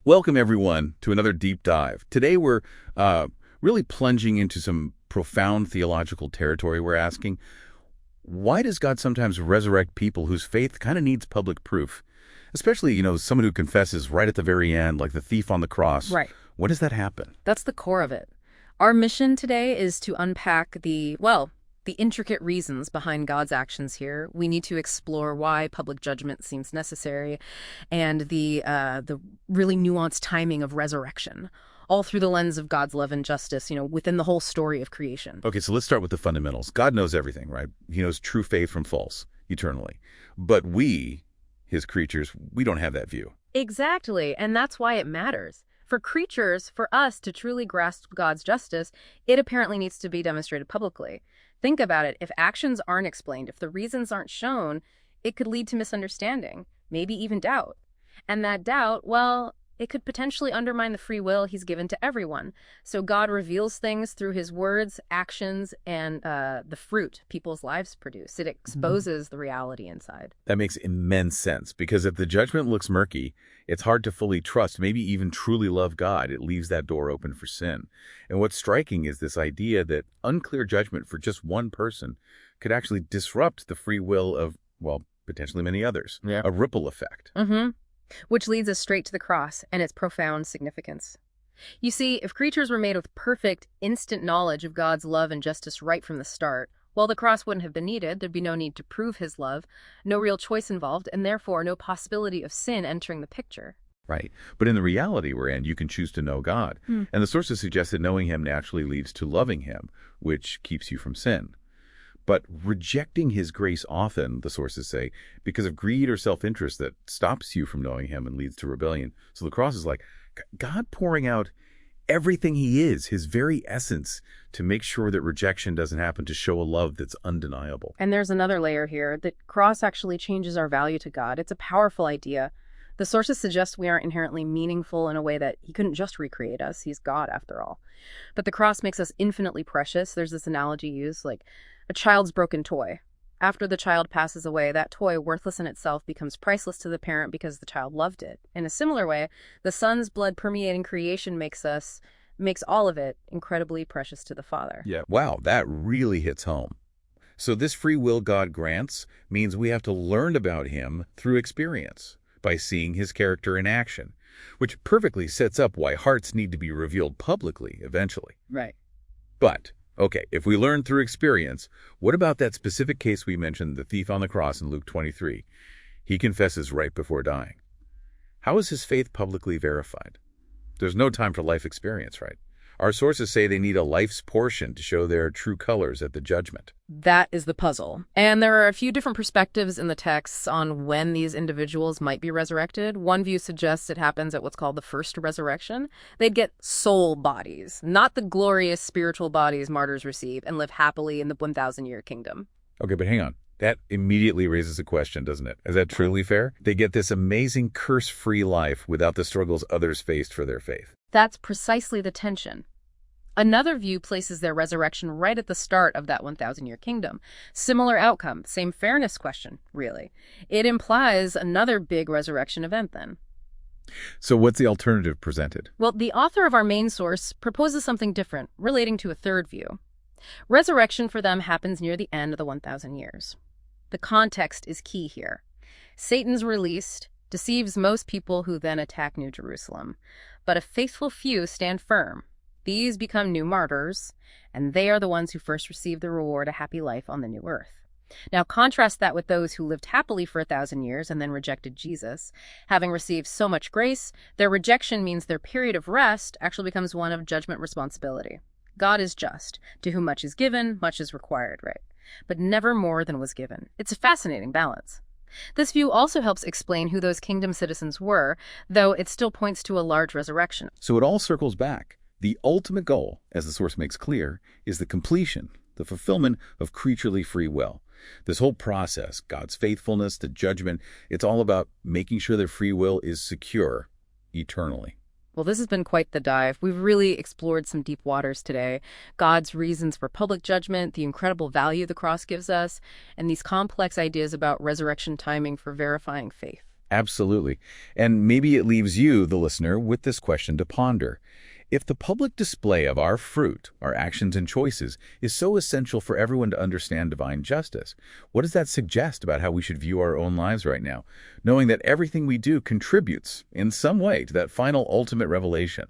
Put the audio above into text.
Welcome, everyone, to another deep dive. Today, we're really plunging into some profound theological territory. We're asking, why does God sometimes resurrect people whose faith kind of needs public proof? Especially, someone who confesses right at the very end, like the thief on the cross. Right. When does that happen? That's the core of it. Our mission today is to unpack the intricate reasons behind God's actions here. We need to explore why public judgment seems necessary and the really nuanced timing of resurrection, all through the lens of God's love and justice, within the whole story of creation. Okay, so let's start with the fundamentals. God knows everything, right? He knows true faith from false, eternally. But we, his creatures, we don't have that view. Exactly, and that's why it matters. For creatures, for us to truly grasp God's justice, it apparently needs to be demonstrated publicly. Think about it. If actions aren't explained, if the reasons aren't shown, it could lead to misunderstanding, maybe even doubt. And that doubt, well, it could potentially undermine the free will he's given to everyone. So God reveals things through his words, actions, and the fruit people's lives produce. It exposes the reality inside. That makes immense sense, because if the judgment looks murky, it's hard to fully trust, maybe even truly love God. It leaves that door open for sin. And what's striking is this idea that unclear judgment for just one person could actually disrupt the free will of, well, potentially many others. Yeah. A ripple effect. Which leads us straight to the cross and its profound significance. You see, if creatures were made with perfect, instant knowledge of God's love and justice right from the start, well, the cross wouldn't have been needed. There'd be no need to prove his love, no real choice involved, and therefore no possibility of sin entering the picture. Right. But in the reality we're in, you can choose to know God. And the sources suggest that knowing him naturally leads to loving him, which keeps you from sin. But rejecting his grace often, the sources say, because of greed or self-interest that stops you from knowing him and leads to rebellion. So the cross is like God pouring out everything he is, his very essence, to make sure that rejection doesn't happen, to show a love that's undeniable. And there's another layer here. The cross actually changes our value to God. It's a powerful idea. The sources suggest we aren't inherently meaningful in a way that he couldn't just recreate us. He's God, after all. But the cross makes us infinitely precious. There's this analogy used, like a child's broken toy. After the child passes away, that toy, worthless in itself, becomes priceless to the parent because the child loved it. In a similar way, the Son's blood permeating creation makes all of it incredibly precious to the Father. Yeah. Wow, that really hits home. So this free will God grants means we have to learn about him through experience, by seeing his character in action, which perfectly sets up why hearts need to be revealed publicly eventually. Right. But, okay, if we learn through experience, what about that specific case we mentioned, the thief on the cross in Luke 23? He confesses right before dying. How is his faith publicly verified? There's no time for life experience, right? Our sources say they need a life's portion to show their true colors at the judgment. That is the puzzle. And there are a few different perspectives in the texts on when these individuals might be resurrected. One view suggests it happens at what's called the first resurrection. They'd get soul bodies, not the glorious spiritual bodies martyrs receive, and live happily in the 1,000-year kingdom. Okay, but hang on. That immediately raises a question, doesn't it? Is that truly fair? They get this amazing curse-free life without the struggles others faced for their faith. That's precisely the tension. Another view places their resurrection right at the start of that 1,000-year kingdom. Similar outcome, same fairness question, really. It implies another big resurrection event then. So what's the alternative presented? Well, the author of our main source proposes something different, relating to a third view. Resurrection for them happens near the end of the 1,000 years. The context is key here. Satan's released, deceives most people who then attack New Jerusalem. But a faithful few stand firm. These become new martyrs, and they are the ones who first receive the reward, a happy life on the new earth. Now contrast that with those who lived happily for 1,000 years and then rejected Jesus. Having received so much grace, their rejection means their period of rest actually becomes one of judgment responsibility. God is just. To whom much is given, much is required, right? But never more than was given. It's a fascinating balance. This view also helps explain who those kingdom citizens were, though it still points to a large resurrection. So it all circles back. The ultimate goal, as the source makes clear, is the completion, the fulfillment of creaturely free will. This whole process, God's faithfulness, the judgment, it's all about making sure their free will is secure eternally. Well, this has been quite the dive. We've really explored some deep waters today. God's reasons for public judgment, the incredible value the cross gives us, and these complex ideas about resurrection timing for verifying faith. Absolutely. And maybe it leaves you, the listener, with this question to ponder. If the public display of our fruit, our actions and choices, is so essential for everyone to understand divine justice, what does that suggest about how we should view our own lives right now, knowing that everything we do contributes, in some way, to that final ultimate revelation?